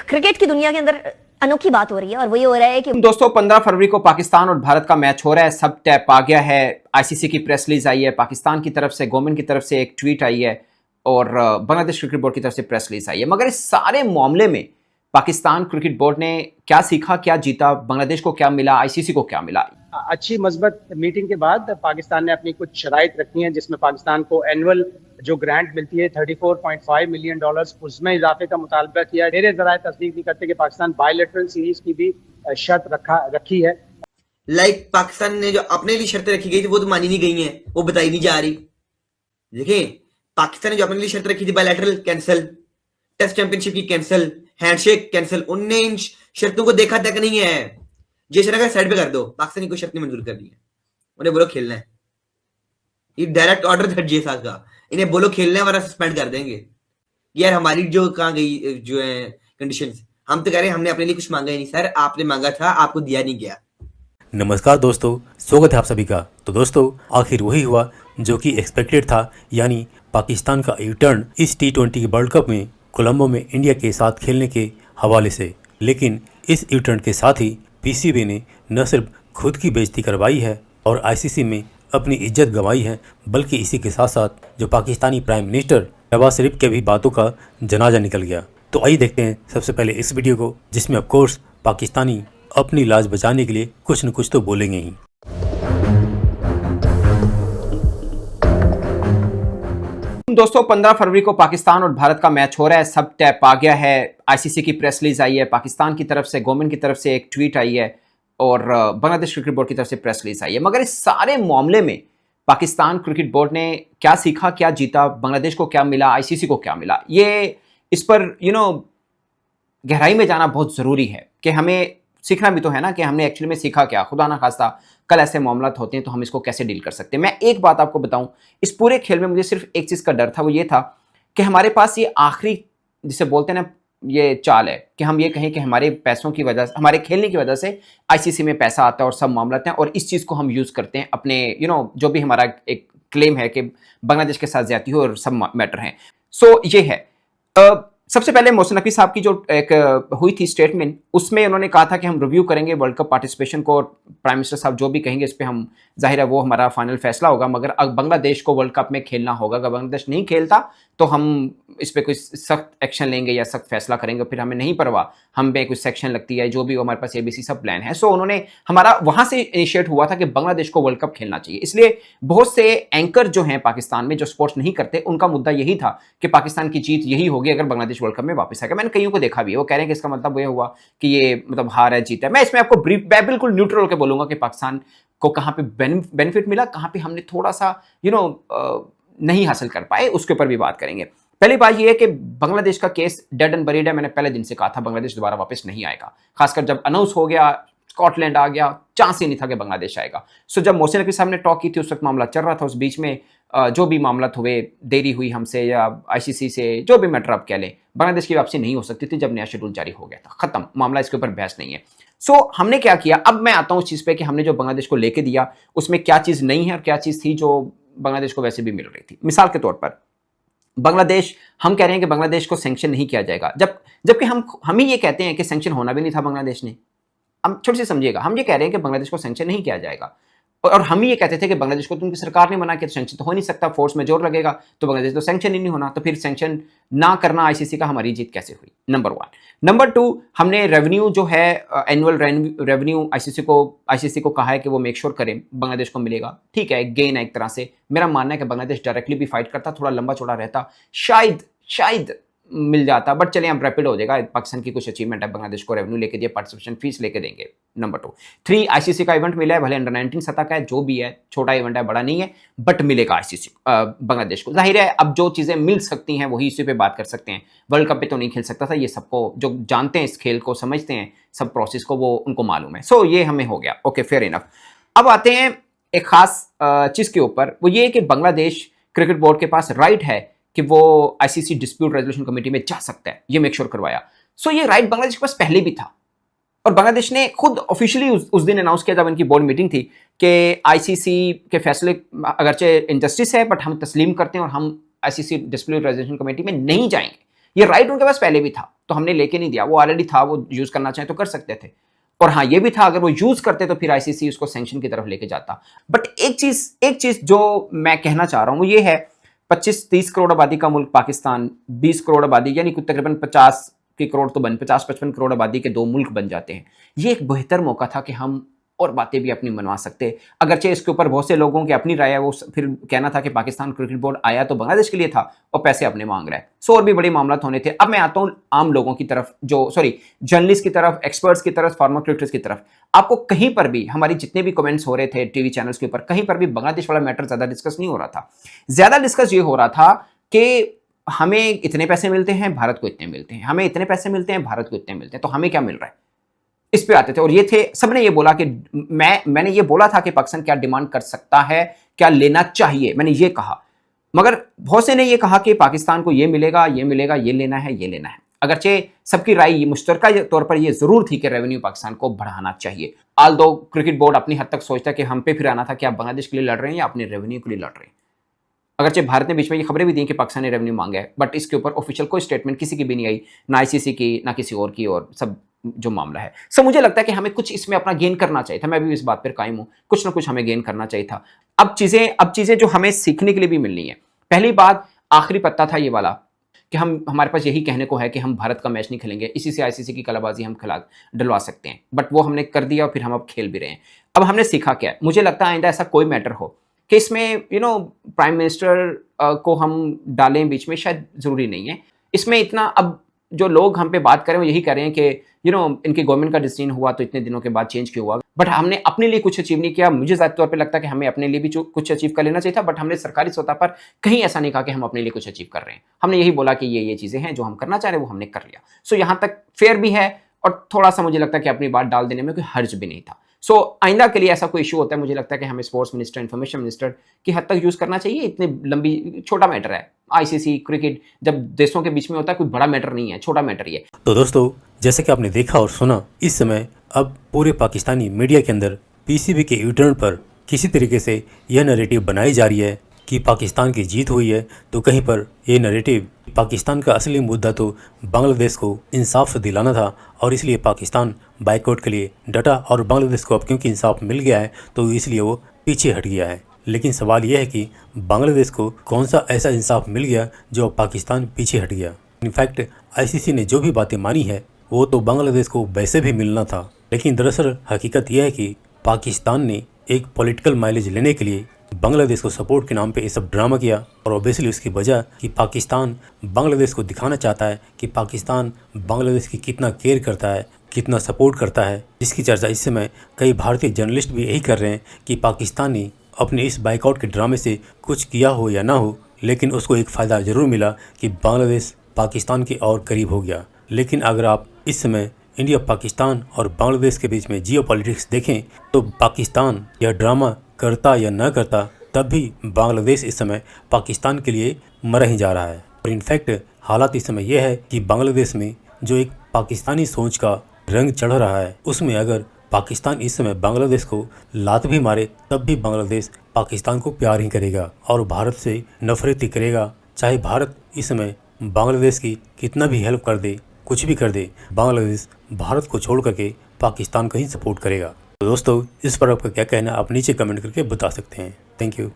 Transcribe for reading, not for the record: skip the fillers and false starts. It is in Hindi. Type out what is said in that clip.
क्रिकेट की दुनिया के अंदर अनोखी बात हो रही है और वही हो रहा है कि दोस्तों 15 फरवरी को पाकिस्तान और भारत का मैच हो रहा है। सब टैप आ गया है। आईसीसी की प्रेस रिलीज आई है, पाकिस्तान की तरफ से, गवर्नमेंट की तरफ से एक ट्वीट आई है और बांग्लादेश क्रिकेट बोर्ड की तरफ से प्रेस रिलीज आई है। मगर इस सारे मामले में पाकिस्तान क्रिकेट बोर्ड ने क्या सीखा, क्या जीता, बांग्लादेश को क्या मिला, आईसीसी को क्या मिला? अच्छी मस्बत मीटिंग के बाद पाकिस्तान ने अपनी कुछ शराइत रखी हैं, जिसमें पाकिस्तान को एनुअल जो ग्रांट मिलती है $34.5 मिलियन, उसमें इजाफे का मुतालबा किया। मेरे जराये तस्दीक नहीं करते कि पाकिस्तान बायलैटरल सीरीज की भी शर्त रखी है। पाकिस्तान ने जो अपने लिए शर्तें रखी गई थी वो तो मानी नहीं गई हैं, वो बताई नहीं जा रही। देखिए, पाकिस्तान ने जो अपने लिए शर्त रखी थी, बायलैटरल कैंसिल, टेस्ट चैंपियनशिप की कैंसिल, हैंडशेक कैंसिल, उनने इन शर्तों को देखा तक नहीं है। जैसे लगा साइड पे कर दो, पाकिस्तान की कोई शर्त नहीं मंजूर कर दी है। उन्हें बोलो खेलना है, ये डायरेक्ट ऑर्डर था जी साहब का, इन्हें बोलो खेलना है वरना सस्पेंड कर देंगे। यार हमारी जो कहाँ गई जो है कंडीशंस, हम तो कह रहे हैं हमने अपने लिए कुछ मांगा ही नहीं। सर आपने मांगा था, आपको दिया नहीं गया। नमस्कार दोस्तों, स्वागत है आप सभी का। तो दोस्तों, आखिर वही हुआ जो कि एक्सपेक्टेड था, यानी पाकिस्तान का रिटर्न इस T20 वर्ल्ड कप में कोलंबो में इंडिया के साथ खेलने के हवाले से। लेकिन इस रिटर्न के साथ ही पीसीबी ने न सिर्फ खुद की बेइज्जती करवाई है और आईसीसी में अपनी इज्जत गंवाई है, बल्कि इसी के साथ साथ जो पाकिस्तानी प्राइम मिनिस्टर शहबाज शरीफ के भी बातों का जनाजा निकल गया। तो आइए देखते हैं सबसे पहले इस वीडियो को, जिसमें ऑफ कोर्स पाकिस्तानी अपनी लाज बचाने के लिए कुछ न कुछ तो बोलेंगे ही। दोस्तों 15 फरवरी को पाकिस्तान और भारत का मैच हो रहा है। सब टैप आ गया है। आईसीसी की प्रेस रिलीज आई है, पाकिस्तान की तरफ से, गवर्नमेंट की तरफ से एक ट्वीट आई है और बांग्लादेश क्रिकेट बोर्ड की तरफ से प्रेस रिलीज आई है। मगर इस सारे मामले में पाकिस्तान क्रिकेट बोर्ड ने क्या सीखा, क्या जीता, बांग्लादेश को क्या मिला, आईसीसी को क्या मिला, ये इस पर गहराई में जाना बहुत जरूरी है कि हमें सीखना भी तो है ना कि हमने एक्चुअली में सीखा क्या। खुदा ना खास्ता कल ऐसे मामला होते हैं तो हम इसको कैसे डील कर सकते हैं। मैं एक बात आपको बताऊं, इस पूरे खेल में मुझे सिर्फ एक चीज का डर था, वो ये था कि हमारे पास ये आखिरी, जिसे बोलते हैं ना, ये चाल है कि हम ये कहें कि हमारे पैसों की वजह से, हमारे खेलने की वजह से आईसीसी में पैसा आता है और सब मामला हैं, और इस चीज को हम यूज करते हैं अपने जो भी हमारा एक क्लेम है कि बांग्लादेश के साथ ज्यादती हो और सब मैटर हैं। सो ये है। सबसे पहले मोहसिन नकवी साहब की जो एक हुई थी स्टेटमेंट, उसमें उन्होंने कहा था कि हम रिव्यू करेंगे वर्ल्ड कप पार्टिसिपेशन को और प्राइम मिनिस्टर साहब जो भी कहेंगे इस पे हम, जाहिर है वो हमारा फाइनल फैसला होगा, मगर अब बांग्लादेश को वर्ल्ड कप में खेलना होगा। अगर बांग्लादेश नहीं खेलता तो हम इस पे कोई सख्त एक्शन लेंगे या सख्त फैसला करेंगे, फिर हमें नहीं परवाह, हम पे कुछ सेक्शन लगती है, जो भी हमारे पास एबीसी सब प्लान है। सो उन्होंने, हमारा वहां से इनिशिएट हुआ था कि बांग्लादेश को वर्ल्ड कप खेलना चाहिए। इसलिए बहुत से एंकर जो हैं पाकिस्तान में, जो स्पोर्ट्स नहीं करते, उनका मुद्दा यही था कि पाकिस्तान की जीत यही होगी अगर बांग्लादेश वर्ल्ड कप में वापस आएगा। मैंने कईयों को देखा भी है, वो कह रहे हैं कि इसका मतलब ये हुआ कि ये मतलब हार है, जीत है। मैं इसमें आपको बिल्कुल न्यूट्रल होकर बोलूंगा कि पाकिस्तान को कहां पे बेनिफिट मिला, कहां पे हमने थोड़ा सा नहीं हासिल कर पाए, उसके ऊपर भी बात करेंगे। पहली बात यह है कि बांग्लादेश का केस डेड एंड बरीड है। मैंने पहले दिन से कहा था बांग्लादेश दोबारा वापस नहीं आएगा, खासकर जब अनाउंस हो गया, स्कॉटलैंड आ गया, चांस ही नहीं था कि बांग्लादेश आएगा। सो जब मोहसिन नकवी साहब ने टॉक की थी, उस वक्त मामला चल रहा था, उस बीच में जो भी मामला हुए, देरी हुई हमसे या आईसीसी से, जो भी मैटर आप कह लें, बांग्लादेश की वापसी नहीं हो सकती थी जब नया शेड्यूल जारी हो गया था, खत्म मामला, इसके ऊपर बहस नहीं है। सो हमने क्या किया, अब मैं आता हूं उस चीज पे कि हमने जो बांग्लादेश को लेके दिया उसमें क्या चीज नहीं है और क्या चीज थी जो बांग्लादेश को वैसे भी मिल रही थी। मिसाल के तौर पर बांग्लादेश, हम कह रहे हैं कि बांग्लादेश को सैंक्शन नहीं किया जाएगा, जबकि हम ही ये कहते हैं कि सैंक्शन होना भी नहीं था बांग्लादेश ने। हम छोटी सी समझिएगा, हम ये कह रहे हैं कि बांग्लादेश को सैंक्शन नहीं किया जाएगा, और हम ही ये कहते थे कि बांग्लादेश को तो उनकी सरकार ने मना किया, तो सैंक्शन तो हो नहीं सकता, फोर्स में जोर लगेगा तो बांग्लादेश तो सैंक्शन ही नहीं होना, तो फिर सैंक्शन ना करना आईसीसी का हमारी जीत कैसे हुई? नंबर 1। नंबर 2, हमने रेवेन्यू जो है, एनुअल रेवेन्यू आईसीसी को कहा है कि वो मेक श्योर करें बांग्लादेश को मिलेगा। ठीक है, गेन है एक तरह से। मेरा मानना है कि बांग्लादेश डायरेक्टली भी फाइट करता, थोड़ा लंबा चौड़ा रहता, शायद मिल जाता, बट चलिए हम रैपिड हो जाएगा। पाकिस्तान की कुछ अचीवमेंट है, बांग्लादेश को रेवेन्यू लेके दिया, पार्टिसिपेशन फीस लेके देंगे। नंबर 2। 3, आईसीसी का इवेंट मिला है, भले अंडर 19 सतह का है, जो भी है, छोटा इवेंट है, बड़ा नहीं है, बट मिलेगा आईसीसी बांग्लादेश को। जाहिर है अब जो चीजें मिल सकती हैं वही इसी पे बात कर सकते हैं। वर्ल्ड कप पे तो नहीं खेल सकता था, ये सबको जो जानते हैं इस खेल को, समझते हैं सब प्रोसेस को, वो उनको मालूम है। सो ये हमें हो गया, ओके, फेयर इनफ। अब आते हैं एक खास चीज के ऊपर, वो ये कि बांग्लादेश क्रिकेट बोर्ड के पास राइट है कि वो आईसीसी डिस्प्यूट रेजोल्यूशन कमेटी में जा सकता है, ये मेक श्योर करवाया। सो ये राइट बांग्लादेश के पास पहले भी था, और बांग्लादेश ने खुद ऑफिशियली उस दिन अनाउंस किया जब इनकी बोर्ड मीटिंग थी कि आईसीसी के फैसले अगरचे इनजस्टिस है, बट हम तस्लीम करते हैं और हम आईसीसी डिस्प्यूट रेजोल्यूशन कमेटी में नहीं जाएंगे। ये राइट उनके पास पहले भी था, तो हमने लेके नहीं दिया, वो ऑलरेडी था, वो यूज करना चाहे तो कर सकते थे। और हाँ, ये भी था अगर वो यूज करते तो फिर आईसीसी उसको सैंक्शन की तरफ लेके जाता। बट एक चीज जो मैं कहना चाह रहा हूं वो ये है, 25-30 करोड़ आबादी का मुल्क पाकिस्तान, 20 करोड़ आबादी यानी कुछ तकरीबन 50-55 करोड़ आबादी के दो मुल्क बन जाते हैं। ये एक बेहतर मौका था कि हम और बातें भी अपनी मनवा सकते। अगरचे इसके ऊपर बहुत से लोगों की अपनी राय है, वो फिर कहना था कि पाकिस्तान क्रिकेट बोर्ड आया तो बांग्लादेश के लिए था और पैसे अपने मांग रहा है। सो और भी बड़े मामला होने थे। अब मैं आता हूं आम लोगों की तरफ, जर्नलिस्ट की तरफ, एक्सपर्ट्स की तरफ, फॉर्मर क्रिकेटर्स की तरफ। आपको कहीं पर भी हमारी जितने भी कमेंट्स हो रहे थे टीवी चैनल्स के ऊपर, कहीं पर भी बांग्लादेश वाला मैटर ज्यादा डिस्कस नहीं हो रहा था। ज्यादा डिस्कस ये हो रहा था कि हमें इतने पैसे मिलते हैं, भारत को इतने मिलते हैं, हमें इतने पैसे मिलते हैं, भारत को इतने मिलते हैं, तो हमें क्या मिल रहा है, इस पे आते थे। और ये थे, सबने ये बोला कि मैंने ये बोला था कि पाकिस्तान क्या डिमांड कर सकता है, क्या लेना चाहिए, मैंने ये कहा। मगर बहुत से ने ये कहा कि पाकिस्तान को ये मिलेगा, ये मिलेगा, ये लेना है, ये लेना है। अगरचे सबकी राय मुश्तरका तौर पर ये जरूर थी कि रेवेन्यू पाकिस्तान को बढ़ाना चाहिए। आल्दो क्रिकेट बोर्ड अपनी हद तक सोचता है कि हम पे फिर आना था कि आप बांग्लादेश के लिए लड़ रहे हैं या अपने रेवेन्यू के लिए लड़ रहे हैं। अगरचे भारत ने बीच में ये खबरें भी दी कि पाकिस्तान ने रेवेन्यू मांगा है, बट इसके ऊपर ऑफिशियल कोई स्टेटमेंट किसी की भी नहीं आई, ना आईसीसी की, ना किसी और की, और सब जो मामला है। सो मुझे लगता है कि हमें कुछ इसमें अपना गेन करना चाहिए था। मैं भी इस बात पर कायम हूं, कुछ ना कुछ हमें गेन करना चाहिए था। अब चीजें जो हमें सीखने के लिए भी मिलनी है। पहली बात, आखिरी पत्ता था ये वाला कि हमारे पास यही कहने को है कि हम भारत का मैच नहीं खेलेंगे, इसी से आईसीसी की कलाबाजी हम डलवा सकते हैं। बट वो हमने कर दिया और फिर हम अब खेल भी रहे हैं। अब हमने सीखा क्या है? मुझे लगता है आइंदा ऐसा कोई मैटर हो कि इसमें प्राइम मिनिस्टर को हम डालें बीच में, शायद जरूरी नहीं है। इसमें इतना, अब जो लोग हम पे बात करें वो यही कह रहे हैं कि इनकी गवर्नमेंट का डिसीजन हुआ तो इतने दिनों के बाद चेंज क्यों हुआ, बट हमने अपने लिए कुछ अचीव नहीं किया। मुझे ज़्यादा तौर पे लगता है कि हमें अपने लिए भी कुछ अचीव कर लेना चाहिए था, बट हमने सरकारी सतह पर कहीं ऐसा नहीं कहा कि हम अपने लिए कुछ अचीव कर रहे हैं। हमने यही बोला कि ये चीज़ें हैं जो हम करना चाह रहे हैं, वो हमने कर लिया। सो यहाँ तक फेयर भी है और थोड़ा सा मुझे लगता है कि अपनी बात डाल देने में कोई हर्ज भी नहीं था। सो आइंदा के लिए ऐसा कोई इशू होता है, मुझे लगता है कि हमें स्पोर्ट्स मिनिस्टर, इन्फॉर्मेशन मिनिस्टर की हद तक यूज़ करना चाहिए। इतनी लंबी, छोटा मैटर है आईसीसी क्रिकेट, जब देशों के बीच में होता है, कोई बड़ा मैटर नहीं है, छोटा मैटर ही है। तो दोस्तों, जैसे कि आपने देखा और सुना, इस समय अब पूरे पाकिस्तानी मीडिया के अंदर पीसीबी के यूटर्न पर किसी तरीके से यह नैरेटिव बनाई जा रही है कि पाकिस्तान की जीत हुई है, तो कहीं पर यह नैरेटिव पाकिस्तान का असली मुद्दा तो बांग्लादेश को इंसाफ से दिलाना था और इसलिए पाकिस्तान बाइकआउट के लिए डटा, और बांग्लादेश को अब क्योंकि इंसाफ मिल गया है तो इसलिए वो पीछे हट गया है। लेकिन सवाल यह है कि बांग्लादेश को कौन सा ऐसा इंसाफ मिल गया जो पाकिस्तान पीछे हट गया। इनफैक्ट आईसीसी ने जो भी बातें मानी है वो तो बांग्लादेश को वैसे भी मिलना था, लेकिन दरअसल हकीकत यह है कि पाकिस्तान ने एक पॉलिटिकल माइलेज लेने के लिए बांग्लादेश को सपोर्ट के नाम पे ये सब ड्रामा किया, और ऑब्वियसली उसकी वजह कि पाकिस्तान बांग्लादेश को दिखाना चाहता है कि पाकिस्तान बांग्लादेश की कितना केयर करता है, कितना सपोर्ट करता है, जिसकी चर्चा इस समय कई भारतीय जर्नलिस्ट भी यही कर रहे हैं कि पाकिस्तान ने अपने इस बाइकआउट के ड्रामे से कुछ किया हो या ना हो, लेकिन उसको एक फ़ायदा ज़रूर मिला कि बांग्लादेश पाकिस्तान के और करीब हो गया। लेकिन अगर आप इस समय इंडिया, पाकिस्तान और बांग्लादेश के बीच में जियोपॉलिटिक्स देखें तो पाकिस्तान यह ड्रामा करता या न करता, तब भी बांग्लादेश इस समय पाकिस्तान के लिए मर ही जा रहा है। और इनफैक्ट हालात इस समय यह है कि बांग्लादेश में जो एक पाकिस्तानी सोच का रंग चढ़ रहा है, उसमें अगर पाकिस्तान इस समय बांग्लादेश को लात भी मारे तब भी बांग्लादेश पाकिस्तान को प्यार ही करेगा और भारत से नफरत ही करेगा। चाहे भारत इस समय बांग्लादेश की कितना भी हेल्प कर दे, कुछ भी कर दे, बांग्लादेश भारत को छोड़ करके पाकिस्तान का ही सपोर्ट करेगा। तो दोस्तों, इस पर आपका क्या कहना आप नीचे कमेंट करके बता सकते हैं। Thank you.